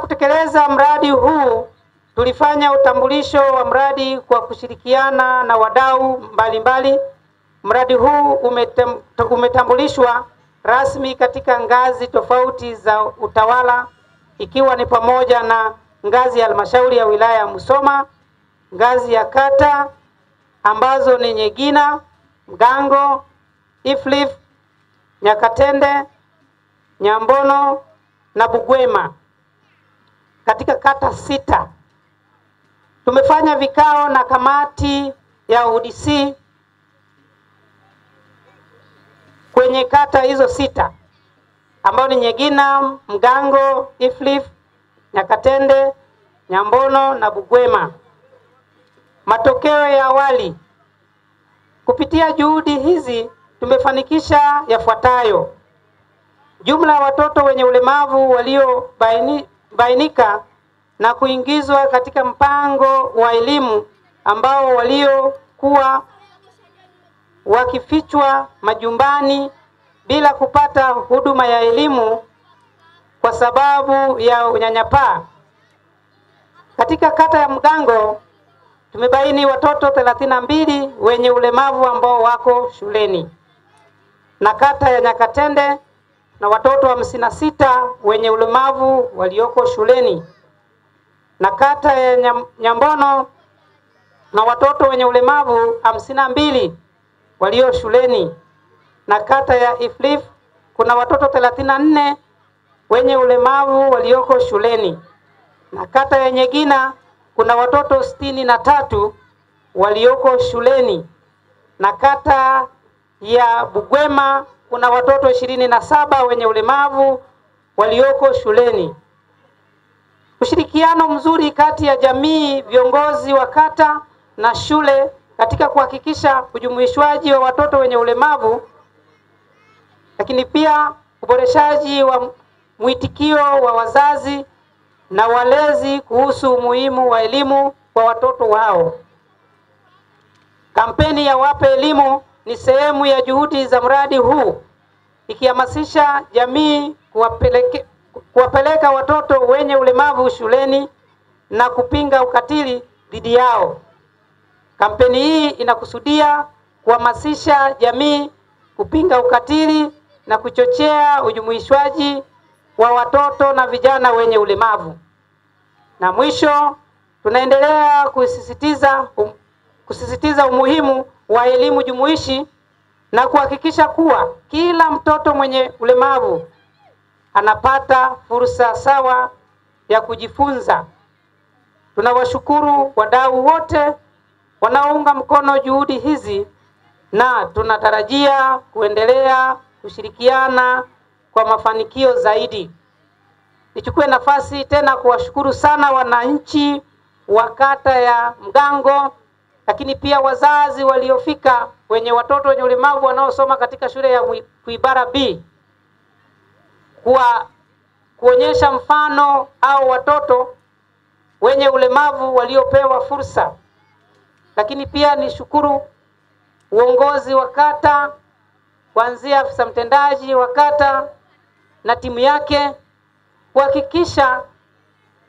kutekeleza mradi huu, tulifanya utambulisho wa mradi kwa kushirikiana na wadau mbalimbali. Mradi huu umetambulishwa rasmi katika ngazi tofauti za utawala, ikiwa ni pamoja na ngazi ya halmashauri ya wilaya ya Musoma, ngazi ya kata ambazo ni Nyegina, Mgango, Iflif, Nyakatende, Nyambono na Bugwema. Katika kata 6 tumefanya vikao na kamati ya UDC kwenye kata hizo 6 ambao ni Nyegina, Mgango, Iflif, Nyakatende, Nyambono na Bugwema. Matokeo ya awali: kupitia juhudi hizi tumefanikisha yafuatayo. Jumla ya watoto wenye ulemavu waliobainika na kuingizwa katika mpango wa elimu ambao waliokuwa wakifichwa majumbani bila kupata huduma ya elimu kwa sababu ya unyanyapaa. Katika kata ya Mgango tumebaini watoto 32 wenye ulemavu ambao wako shuleni, na kata ya Nyakatende na watoto 56 wenye ulemavu walioko shuleni, na kata ya Nyambono na watoto wenye ulemavu 52 walio shuleni, na kata ya Iflif kuna watoto 34 wenye ulemavu walioko shuleni, na kata ya Nyegina kuna watoto 63 walioko shuleni, na kata ya Bugwema kuna watoto 27 wenye ulemavu walioko shuleni. Ushirikiano mzuri kati ya jamii, viongozi wa kata na shule katika kuhakikisha ujumuishwaji wa watoto wenye ulemavu, lakini pia uboreshaji wa mwitikio wa wazazi na walezi kuhusu umuhimu wa elimu kwa watoto wao. Kampeni ya Wape Elimu ni sehemu ya juhudi za mradi huu, ikihamasisha jamii kuwapeleka watoto wenye ulemavu shuleni na kupinga ukatili dhidi yao. Kampeni hii inakusudia kuhamasisha jamii kupinga ukatili na kuchochea ujumuishwaji wa watoto na vijana wenye ulemavu. Na mwisho, tunaendelea kusisitiza umuhimu wa elimu jumuishi na kuhakikisha kuwa kila mtoto mwenye ulemavu anapata fursa sawa ya kujifunza. Tunawashukuru wadau wote wanaounga mkono juhudi hizi, na tunatarajia kuendelea kushirikiana kwa mafanikio zaidi. Nichukue nafasi tena kuwashukuru sana wananchi wa kata ya Mgango, lakini pia wazazi waliofika wenye watoto wenye ulemavu wanaosoma katika shule ya Kuibara B, kuonyesha mfano au watoto wenye ulemavu waliopewa fursa. Lakini pia nishukuru uongozi wa kata kuanzia afisa mtendaji wa kata na timu yake kuhakikisha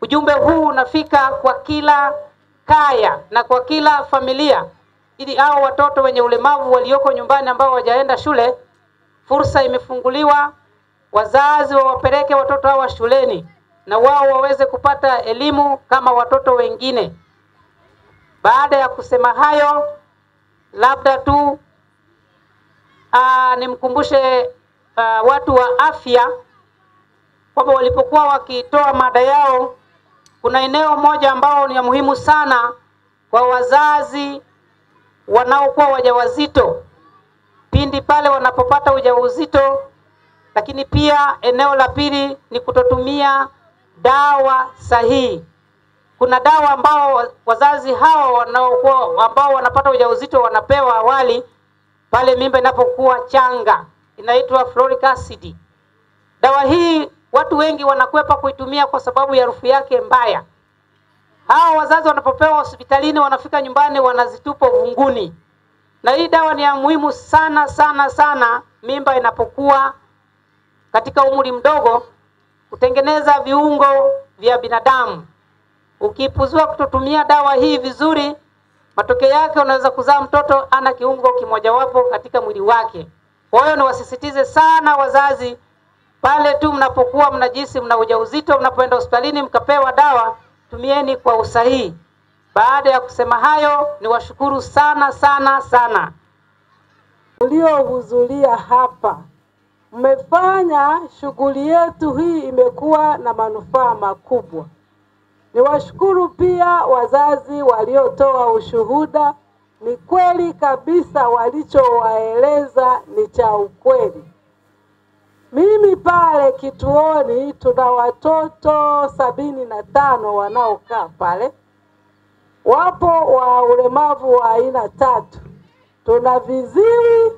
ujumbe huu unafika kwa kila kaya na kwa kila familia, ili hao watoto wenye ulemavu walioko nyumbani ambao hawajaenda shule, fursa imefunguliwa, wazazi wawapeleke watoto hawa shuleni na wao waweze kupata elimu kama watoto wengine. Baada ya kusema hayo, labda tu nimkumbushe watu wa afya kwamba walipokuwa wakitoa mada yao, kuna eneo moja ambao ni muhimu sana kwa wazazi wanaokuwa wajawazito pindi pale wanapopata ujauzito. Lakini pia eneo la pili ni kutotumia dawa sahihi. Kuna dawa ambao wazazi hao ambao wanapata ujauzito wanapewa awali pale mimba inapokuwa changa, inaitwa folic acid. Dawa hii watu wengi wanakwepa kuitumia kwa sababu ya harufu yake mbaya. Hao wazazi wanapopewa hospitalini, wanafika nyumbani wanazitupa vunguni. Na hii dawa ni ya muhimu sana sana sana mimba inapokuwa katika umri mdogo, kutengeneza viungo vya binadamu. Ukipuzua kutotumia dawa hii vizuri, matokeo yake unaweza kuzaa mtoto ana kiungo kimojawapo katika mwili wake. Kwa hiyo niwasisitize sana wazazi, pale tu mnapokuwa mnajisi mna ujauzito, mnapoenda hospitalini mkapewa dawa, tumieni kwa usahihi. Baada ya kusema hayo, niwashukuru sana sana sana mliohudhuria hapa. Mmefanya shughuli yetu hii imekuwa na manufaa makubwa. Niwashukuru pia wazazi waliotoa ushuhuda. Ni kweli kabisa walichowaeleza ni cha ukweli. Mimi pale kituoni tuna watoto 75 wanaokaa pale. Wapo wa ulemavu wa aina 3. Tuna viziwi,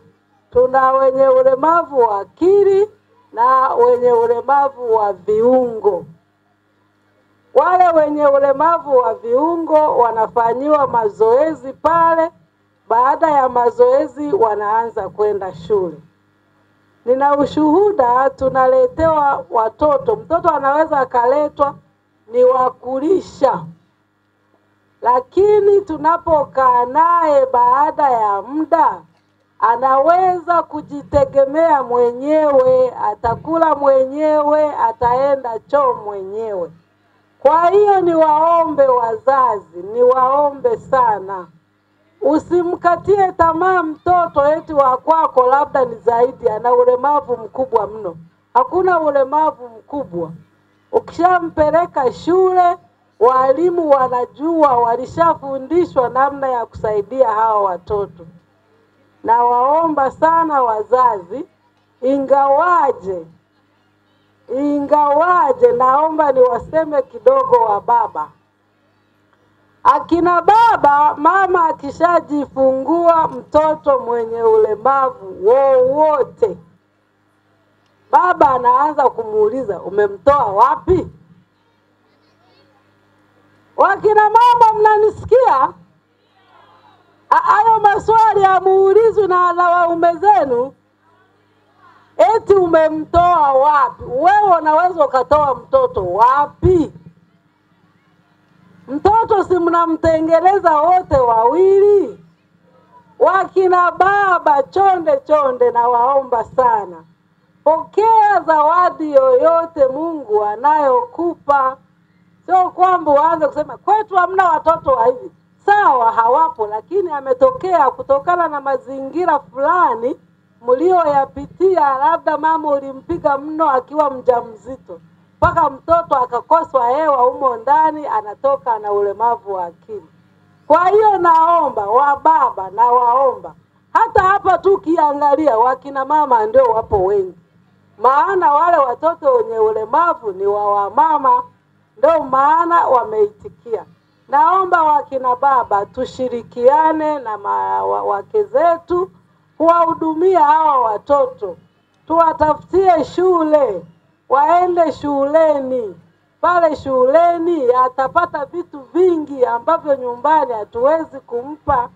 tuna wenye ulemavu wa akili na wenye ulemavu wa viungo. Wale wenye ulemavu wa viungo wanafanyiwa mazoezi pale. Baada ya mazoezi wanaanza kwenda shule. Nina ushuhuda, tunaletewa watoto. Mtoto anaweza akaletwa ni wakulisha, lakini tunapokaa naye baada ya muda anaweza kujitegemea mwenyewe, atakula mwenyewe, ataenda choo mwenyewe. Kwa hiyo niwaombe wazazi, niwaombe sana, usimkatie tamaa mtoto eti wa kwako labda ni zaidi ana ulemavu mkubwa mno. Hakuna ulemavu mkubwa. Ukishampeleka shule, walimu wanajua, walishafundishwa namna ya kusaidia hawa watoto. Na waomba sana wazazi, ingawaje naomba niwaseme kidogo wa baba. Akina baba, mama akishajifungua mtoto mwenye ulemavu wowote, baba anaanza kumuuliza, umemtoa wapi? Wakina mama mnanisikia? Hayo maswali yamuulizwe na waume zenu. Eti umemtoa wapi? Wewe unaweza ukatoa mtoto wapi? Mtoto si mnamtengeneza wote wawili? Wakina baba, chonde na waomba sana, pokea zawadi yoyote Mungu anayokupa. Sio kwamba uanze kusema kwetu hamna watoto wa hivi. Sawa, hawapo, lakini ametokea kutokana na mazingira fulani mlioyapitia. Labda mama ulimpiga mno akiwa mjamzito, mpaka mtoto akakoswa hewa humo ndani, anatoka na ulemavu wa akili. Kwa hiyo naomba wababa, na waomba hata hapa tu kiangalia, wakina mama ndio wapo wengi, maana wale watoto wenye ulemavu ni wa mama, ndio maana wameitikia. Naomba wakina baba tushirikiane na wake zetu kuwahudumia hawa watoto. Tuwatafutie shule, waende shuleni. Pale shuleni atapata vitu vingi ambavyo nyumbani hatuwezi kumpa,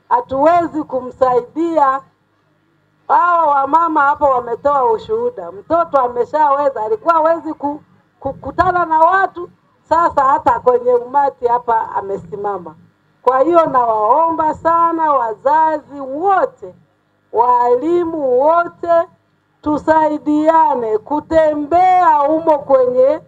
hatuwezi kumsaidia. Hao wamama hapo wametoa ushuhuda. Mtoto ameshaweza, alikuwa hawezi kukutana na watu, sasa hata kwenye umati hapa amesimama. Kwa hiyo nawaomba sana wazazi wote, walimu wote, tusaidiane kutembea humo kwenye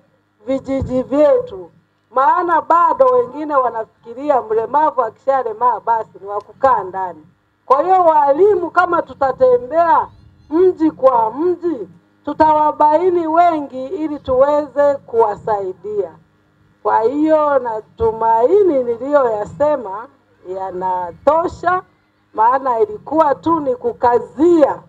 vijiji vyetu. Maana bado wengine wanafikiria mlemavu akishalemaa basi ni wakukaa ndani. Kwa hiyo walimu, kama tutatembea mji kwa mji, tutawabaini wengi ili tuweze kuwasaidia. Kwa hiyo natumaini niliyoyasema yanatosha, maana ilikuwa tu ni kukazia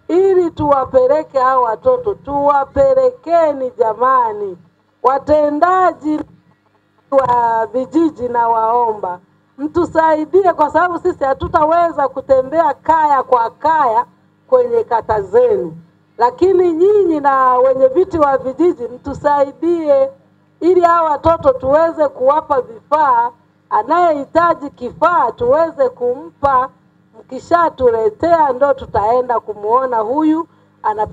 ili tuwapeleke hao watoto. Tuwapelekeni jamani, watendaji wa vijiji, na waomba mtusaidie, kwa sababu sisi hatutaweza kutembea kaya kwa kaya kwenye kata zenu, lakini nyinyi na wenye viti wa vijiji mtusaidie ili hao watoto tuweze kuwapa vifaa. Anayehitaji kifaa tuweze kumpa. Mkishatuletea ndo tutaenda kumuona huyu ana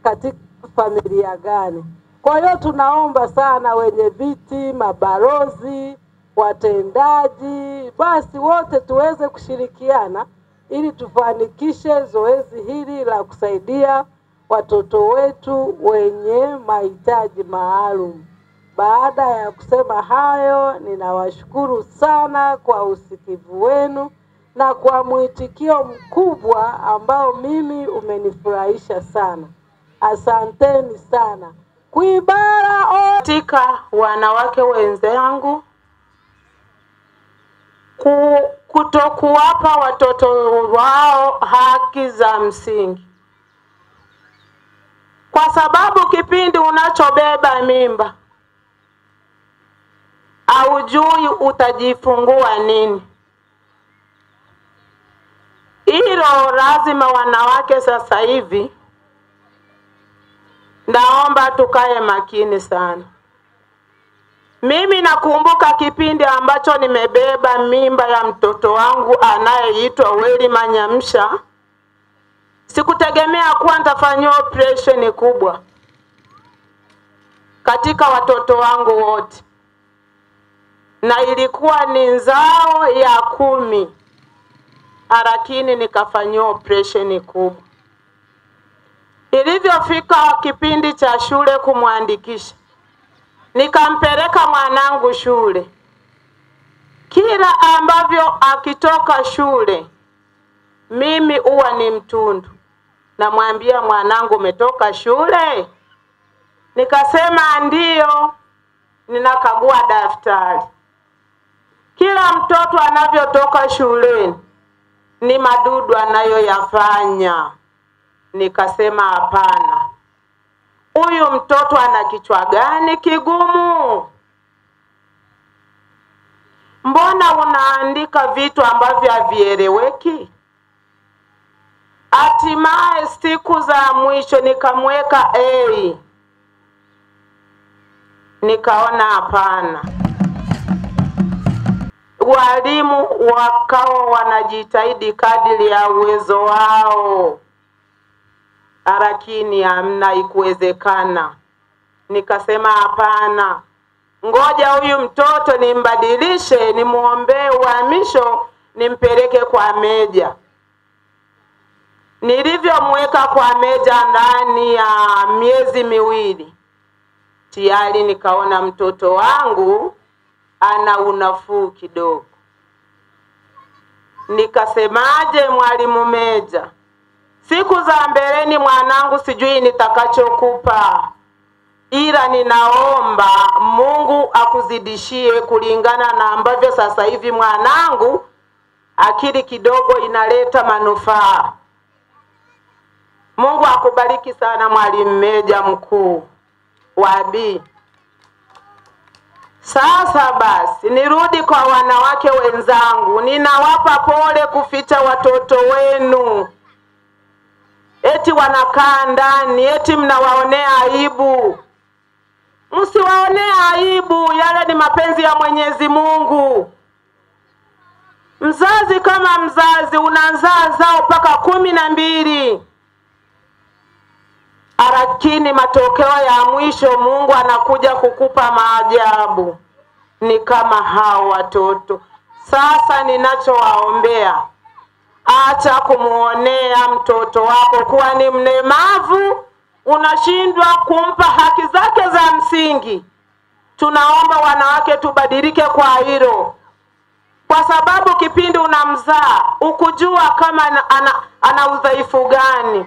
katika familia gani. Kwa hiyo tunaomba sana wenye viti, mabalozi, watendaji, basi wote tuweze kushirikiana ili tufanikishe zoezi hili la kusaidia watoto wetu wenye mahitaji maalum. Baada ya kusema hayo, ninawashukuru sana kwa usikivu wenu na kwa mwitikio mkubwa ambao mimi umenifurahisha sana. Asanteni sana. Kuibara katika wanawake wenzangu kutokuwapa watoto wao haki za msingi, kwa sababu kipindi unachobeba mimba haujui utajifungua nini. Hilo lazima wanawake sasa hivi naomba tukae makini sana. Mimi nakumbuka kipindi ambacho nimebeba mimba ya mtoto wangu anayeitwa Weli Manyamsha. Sikutegemea kuwa nitafanywa operation kubwa katika watoto wangu wote, na ilikuwa ni nzao ya 10, lakini nikafanywa operation kubwa. Ilivyofika kipindi cha shule kumwandikisha, nikampeleka mwanangu shule. Kila ambavyo akitoka shule, mimi huwa ni mtundu. Namwambia mwanangu, umetoka shule? Nikasema ndio. Ninakagua daftari. Kila mtoto anavyotoka shuleni ni madudu anayoyafanya. Nikasema hapana, huyu mtoto ana kichwa gani kigumu? Mbona unaandika vitu ambavyo havieleweki? Hatimaye siku za mwisho nikamweka A. Nikaona hapana. Walimu wakawa wanajitahidi kadiri ya uwezo wao, lakini hamna, ikuwezekana. Nikasema hapana, ngoja huyu mtoto nimbadilishe, nimuombee uhamisho, nimpeleke kwa meja. Nilivyomweka kwa meja, ndani ya miezi 2 tayari nikaona mtoto wangu ana unafuu kidogo. Nikasemaje, mwalimu meja, siku za mbeleni mwanangu sijui nitakachokupa, ila ninaomba Mungu akuzidishie kulingana na ambavyo sasa hivi mwanangu akili kidogo inaleta manufaa. Mungu akubariki sana mwalimu meja mkuu wa B. Sasa basi nirudi kwa wanawake wenzangu, ninawapa pole kuficha watoto wenu. Eti wanakaa ndani, eti mnawaonea aibu. Msiwaonea aibu, yale ni mapenzi ya Mwenyezi Mungu. Mzazi kama mzazi unazaa zao mpaka 12. Lakini matokeo ya mwisho Mungu anakuja kukupa maajabu. Ni kama hao watoto. Sasa ninachowaombea, acha kumuonea mtoto wako kuwa ni mlemavu, unashindwa kumpa haki zake za msingi. Tunaomba wanawake tubadilike kwa hilo, kwa sababu kipindi unamzaa ukujua kama ana udhaifu gani.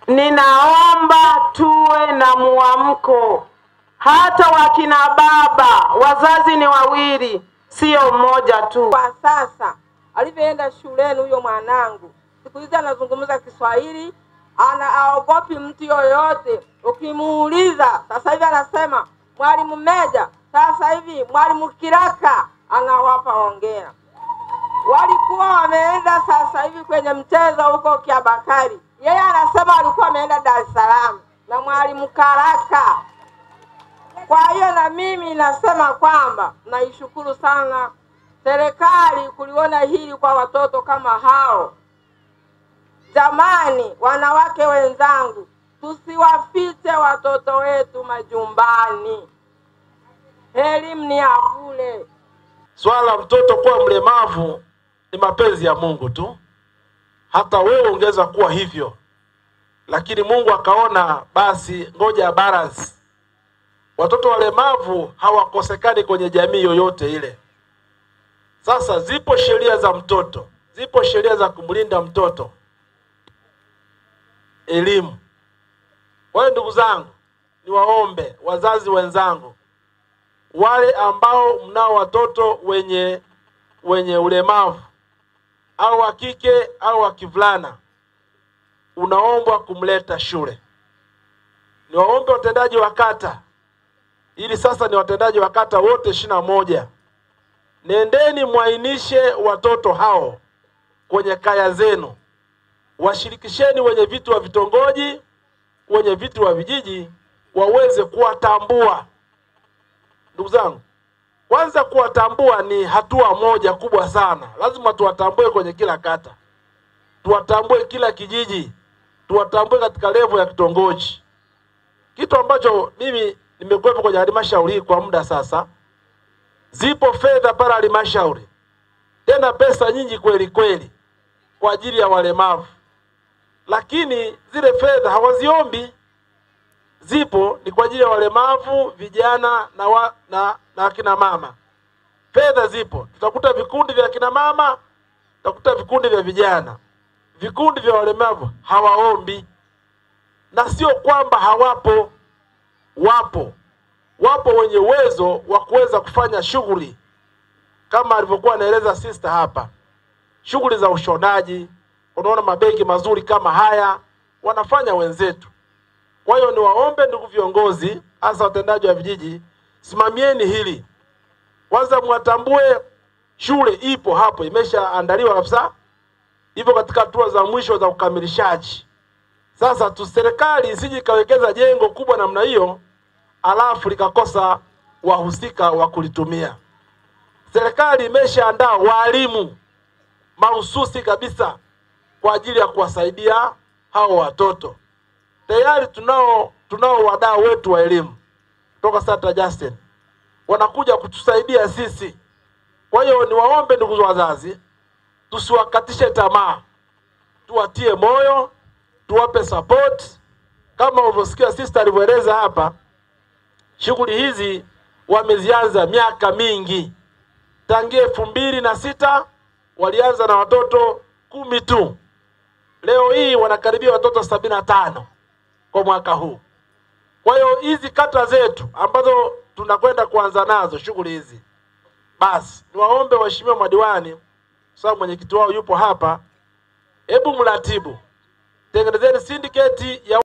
Ninaomba tuwe na muamko. Hata wakina baba, wazazi ni 2, sio mmoja tu. Kwa sasa alivyoenda shuleni huyo mwanangu, siku hizi anazungumza Kiswahili, anaogopi mtu yoyote. Ukimuuliza sasa hivi anasema mwalimu meja, sasa hivi mwalimu Kiraka, anawapa hongera. Walikuwa wameenda sasa hivi kwenye mchezo huko Kiabakari, yeye anasema alikuwa ameenda Dar es Salaam na mwalimu Karaka. Kwa hiyo na mimi nasema kwamba naishukuru sana serikali kuliona hili kwa watoto kama hao. Jamani, wanawake wenzangu, tusiwafiche watoto wetu majumbani. Elimu ni ya bure. Swala mtoto kuwa mlemavu ni mapenzi ya Mungu tu. Hata wewe ungeweza kuwa hivyo, lakini Mungu akaona basi ngoja balance. Watoto walemavu hawakosekani kwenye jamii yoyote ile. Sasa zipo sheria za mtoto, zipo sheria za kumlinda mtoto. Elimu. Wale ndugu zangu, niwaombe wazazi wenzangu, wale ambao mnao watoto wenye ulemavu au wa kike au wa kivulana, unaombwa kumleta shule. Niwaombe watendaji wa kata, ili sasa ni watendaji wa kata wote 21, nendeni muainishe watoto hao kwenye kaya zenu. Washirikisheni wenye vitu wa vitongoji, wenye vitu wa vijiji, waweze kuwatambua. Ndugu zangu, kwanza kuwatambua ni hatua moja kubwa sana. Lazima tuwatambue kwenye kila kata, tuwatambue kila kijiji, tuwatambue katika level ya kitongoji. Kitu ambacho mimi nimekuwepo kwenye halmashauri kwa muda sasa. Zipo fedha para halmashauri, tena pesa nyingi kweli kweli kwa ajili ya walemavu, lakini zile fedha hawaziombi. Zipo ni kwa ajili ya walemavu, vijana na akina mama. Fedha zipo. Tutakuta vikundi vya akina mama, tutakuta vikundi vya vijana. Vikundi vya walemavu hawaombi. Na sio kwamba hawapo, wapo wenye uwezo wa kuweza kufanya shughuli kama alivyokuwa anaeleza sister hapa. Shughuli za ushonaji, unaona mabegi mazuri kama haya wanafanya wenzetu. Kwa hiyo niwaombe ndugu viongozi, hasa watendaji wa vijiji, simamieni hili. Kwanza mwatambue shule ipo hapo, imeshaandaliwa kabisa. Ipo katika hatua za mwisho za ukamilishaji. Sasa serikali isije kawekeza jengo kubwa namna hiyo alafu likakosa wahusika wa kulitumia. Serikali imeshaandaa walimu mahususi kabisa kwa ajili ya kuwasaidia hao watoto. Tayari tunao wadau wetu wa elimu kutoka Santa Justin, wanakuja kutusaidia sisi. Kwa hiyo niwaombe ndugu wazazi, tusiwakatishe tamaa, tuwatie moyo, tuwape support. Kama ulivyosikia sister alivyoeleza hapa, shughuli hizi wamezianza miaka mingi. Tangia 2006 walianza na watoto 10 tu. Leo hii wanakaribia watoto 75 kwa mwaka huu. Kwa hiyo hizi kata zetu ambazo tunakwenda kuanza nazo shughuli hizi, basi niwaombe waheshimiwa madiwani, sababu mwenyekiti wao yupo hapa, hebu mratibu, tengenezeni syndicate ya